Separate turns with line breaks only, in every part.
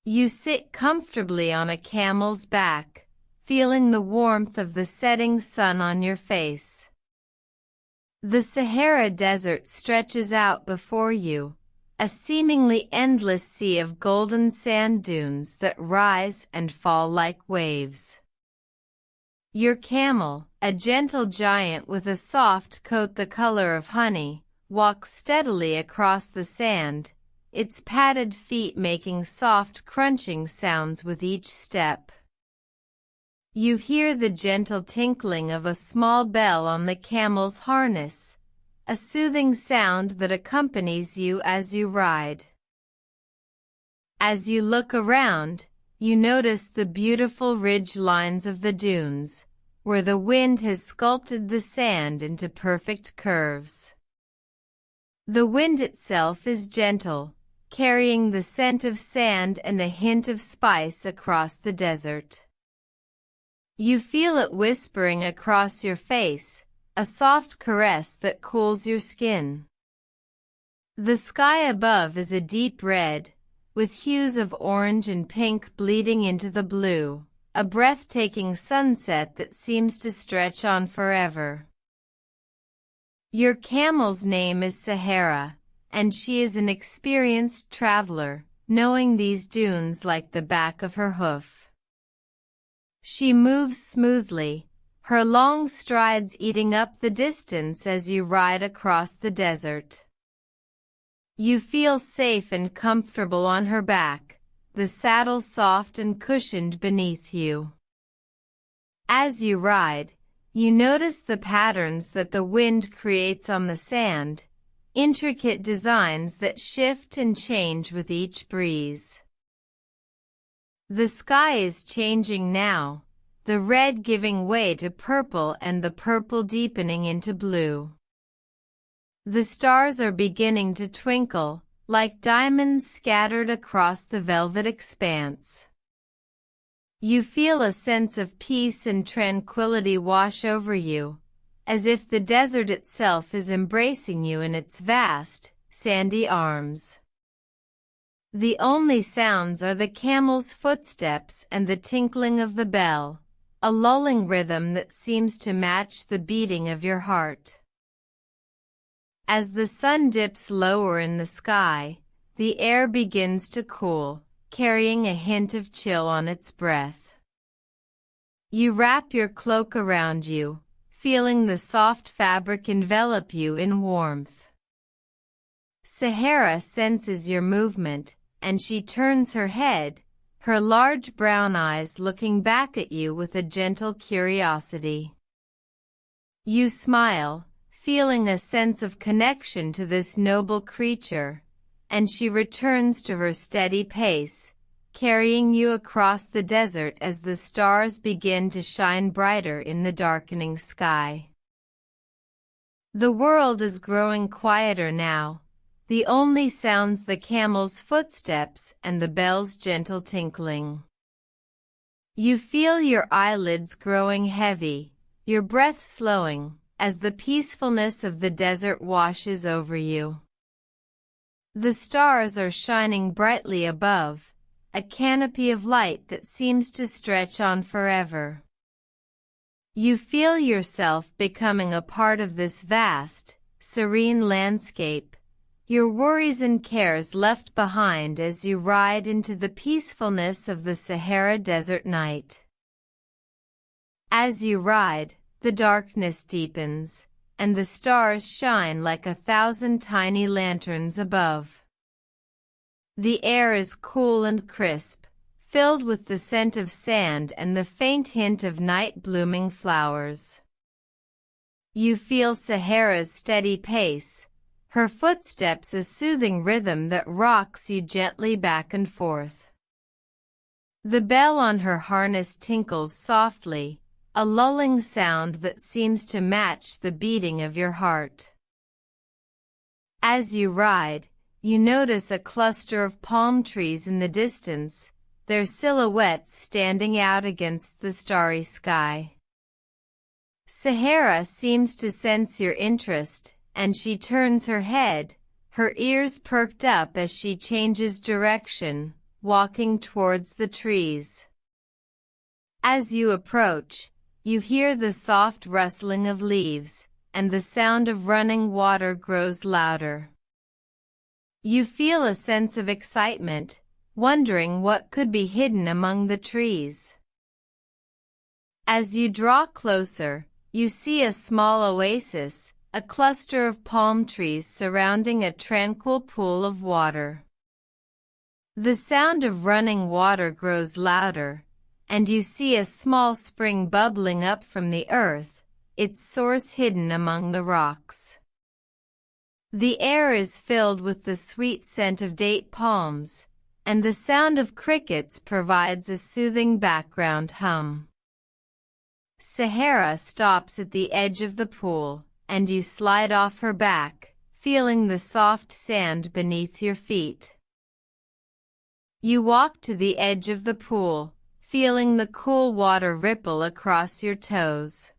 You sit comfortably on a camel's back, feeling the warmth of the setting sun on your face. The Sahara Desert stretches out before you, a seemingly endless sea of golden sand dunes that rise and fall like waves. Your camel, a gentle giant with a soft coat the color of honey, walks steadily across the sand, its padded feet making soft crunching sounds with each step. You hear the gentle tinkling of a small bell on the camel's harness, a soothing sound that accompanies you as you ride. As you look around, you notice the beautiful ridge lines of the dunes, where the wind has sculpted the sand into perfect curves. The wind itself is gentle, carrying the scent of sand and a hint of spice across the desert. You feel it whispering across your face, a soft caress that cools your skin. The sky above is a deep red, with hues of orange and pink bleeding into the blue, a breathtaking sunset that seems to stretch on forever. Your camel's name is Sahara, and she is an experienced traveler, knowing these dunes like the back of her hoof. She moves smoothly, her long strides eating up the distance as you ride across the desert. You feel safe and comfortable on her back, the saddle soft and cushioned beneath you. As you ride, you notice the patterns that the wind creates on the sand, intricate designs that shift and change with each breeze. The sky is changing now, the red giving way to purple and the purple deepening into blue. The stars are beginning to twinkle, like diamonds scattered across the velvet expanse. You feel a sense of peace and tranquility wash over you, as if the desert itself is embracing you in its vast, sandy arms. The only sounds are the camel's footsteps and the tinkling of the bell, a lulling rhythm that seems to match the beating of your heart. As the sun dips lower in the sky, the air begins to cool, carrying a hint of chill on its breath. You wrap your cloak around you, feeling the soft fabric envelop you in warmth. Sahara senses your movement, and she turns her head, her large brown eyes looking back at you with a gentle curiosity. You smile, feeling a sense of connection to this noble creature, and she returns to her steady pace, carrying you across the desert as the stars begin to shine brighter in the darkening sky. The world is growing quieter now, the only sounds the camel's footsteps and the bell's gentle tinkling. You feel your eyelids growing heavy, your breath slowing, as the peacefulness of the desert washes over you. The stars are shining brightly above, a canopy of light that seems to stretch on forever. You feel yourself becoming a part of this vast, serene landscape, your worries and cares left behind as you ride into the peacefulness of the Sahara Desert night. As you ride, the darkness deepens, and the stars shine like 1,000 tiny lanterns above. The air is cool and crisp, filled with the scent of sand and the faint hint of night-blooming flowers. You feel Sahara's steady pace, her footsteps a soothing rhythm that rocks you gently back and forth. The bell on her harness tinkles softly, a lulling sound that seems to match the beating of your heart. As you ride, you notice a cluster of palm trees in the distance, their silhouettes standing out against the starry sky. Sahara seems to sense your interest, and she turns her head, her ears perked up as she changes direction, walking towards the trees. As you approach, you hear the soft rustling of leaves, and the sound of running water grows louder. You feel a sense of excitement, wondering what could be hidden among the trees. As you draw closer, you see a small oasis, a cluster of palm trees surrounding a tranquil pool of water. The sound of running water grows louder, and you see a small spring bubbling up from the earth, its source hidden among the rocks. The air is filled with the sweet scent of date palms, and the sound of crickets provides a soothing background hum. Sahara stops at the edge of the pool, and you slide off her back, feeling the soft sand beneath your feet. You walk to the edge of the pool, feeling the cool water ripple across your toes.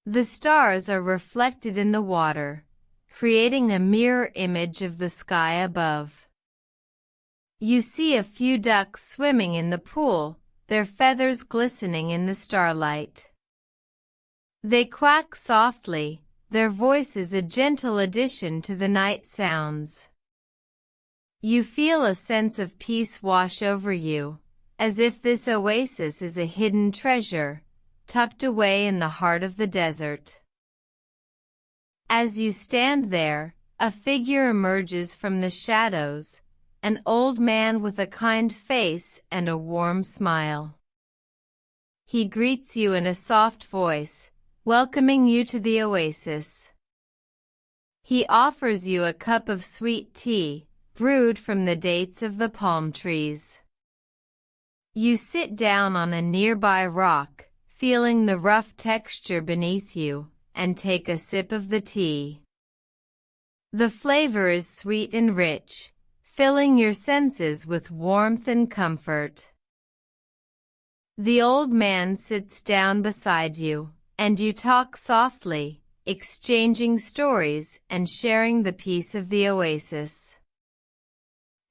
The stars are reflected in the water, creating a mirror image of the sky above. You see a few ducks swimming in the pool, their feathers glistening in the starlight. They quack softly, their voices a gentle addition to the night sounds. You feel a sense of peace wash over you, as if this oasis is a hidden treasure, tucked away in the heart of the desert. As you stand there, a figure emerges from the shadows, an old man with a kind face and a warm smile. He greets you in a soft voice, welcoming you to the oasis. He offers you a cup of sweet tea, brewed from the dates of the palm trees. You sit down on a nearby rock, feeling the rough texture beneath you, and take a sip of the tea. The flavor is sweet and rich, filling your senses with warmth and comfort. The old man sits down beside you, and you talk softly, exchanging stories and sharing the peace of the oasis.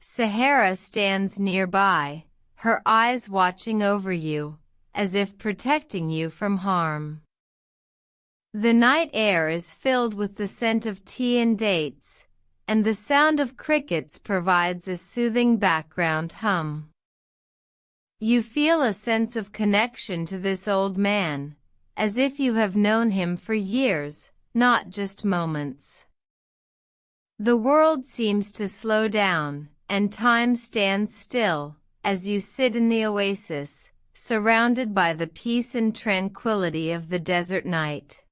Sahara stands nearby, her eyes watching over you, as if protecting you from harm. The night air is filled with the scent of tea and dates, and the sound of crickets provides a soothing background hum. You feel a sense of connection to this old man, as if you have known him for years, not just moments. The world seems to slow down, and time stands still, as you sit in the oasis, surrounded by the peace and tranquility of the desert night.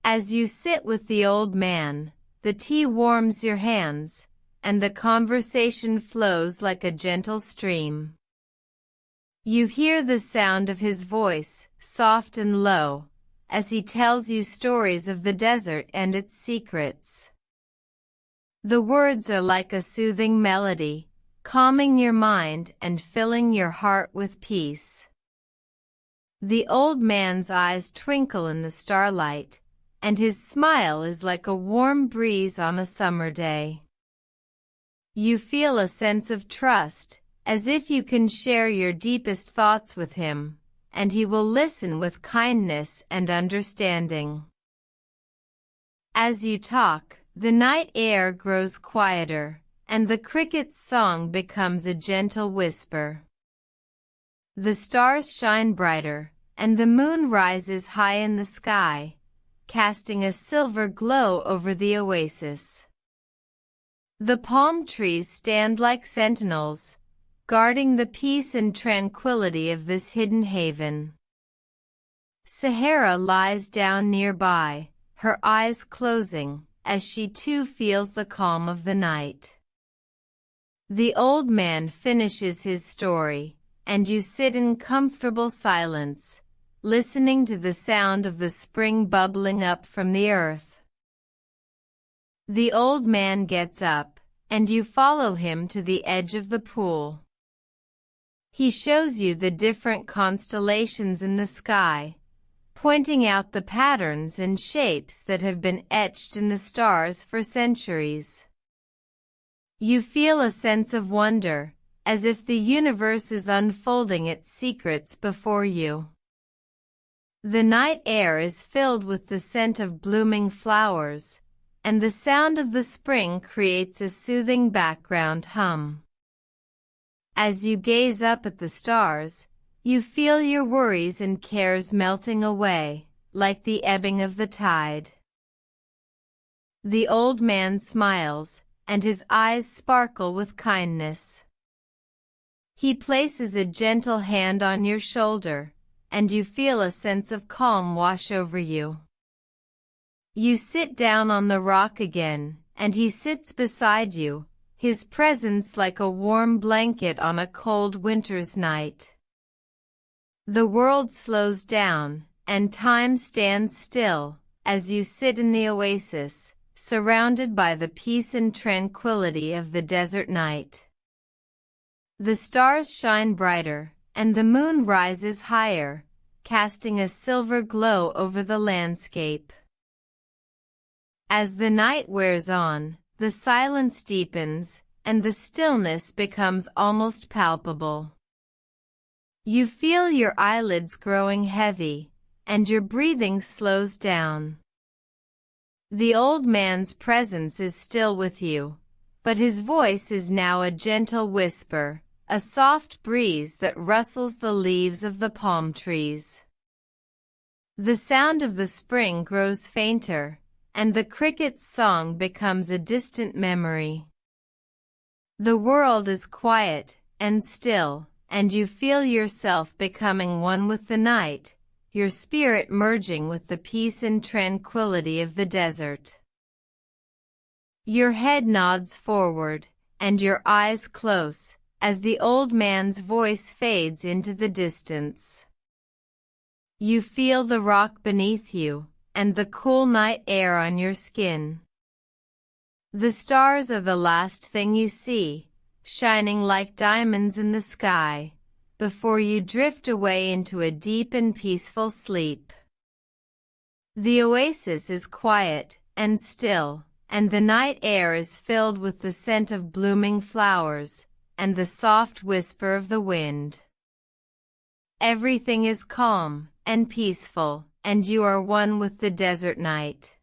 As you sit with the old man, the tea warms your hands, and the conversation flows like a gentle stream. You hear the sound of his voice, soft and low, as he tells you stories of the desert and its secrets. The words are like a soothing melody, calming your mind and filling your heart with peace. The old man's eyes twinkle in the starlight, and his smile is like a warm breeze on a summer day. You feel a sense of trust, as if you can share your deepest thoughts with him, and he will listen with kindness and understanding. As you talk, the night air grows quieter, and the cricket's song becomes a gentle whisper. The stars shine brighter, and the moon rises high in the sky, casting a silver glow over the oasis. The palm trees stand like sentinels, guarding the peace and tranquility of this hidden haven. Sahara lies down nearby, her eyes closing, as she too feels the calm of the night. The old man finishes his story, and you sit in comfortable silence, listening to the sound of the spring bubbling up from the earth. The old man gets up, and you follow him to the edge of the pool. He shows you the different constellations in the sky, pointing out the patterns and shapes that have been etched in the stars for centuries. You feel a sense of wonder, as if the universe is unfolding its secrets before you. The night air is filled with the scent of blooming flowers, and the sound of the spring creates a soothing background hum. As you gaze up at the stars, you feel your worries and cares melting away, like the ebbing of the tide. The old man smiles, and his eyes sparkle with kindness. He places a gentle hand on your shoulder, and you feel a sense of calm wash over you. You sit down on the rock again, and he sits beside you, his presence like a warm blanket on a cold winter's night. The world slows down, and time stands still, as you sit in the oasis, surrounded by the peace and tranquility of the desert night. The stars shine brighter, and the moon rises higher, casting a silver glow over the landscape. As the night wears on, the silence deepens, and the stillness becomes almost palpable. You feel your eyelids growing heavy, and your breathing slows down. The old man's presence is still with you, but his voice is now a gentle whisper, a soft breeze that rustles the leaves of the palm trees. The sound of the spring grows fainter, and the cricket's song becomes a distant memory. The world is quiet and still, and you feel yourself becoming one with the night, your spirit merging with the peace and tranquility of the desert. Your head nods forward, and your eyes close, as the old man's voice fades into the distance. You feel the rock beneath you, and the cool night air on your skin. The stars are the last thing you see, shining like diamonds in the sky, before you drift away into a deep and peaceful sleep. The oasis is quiet and still, and the night air is filled with the scent of blooming flowers, and the soft whisper of the wind. Everything is calm and peaceful, and you are one with the desert night.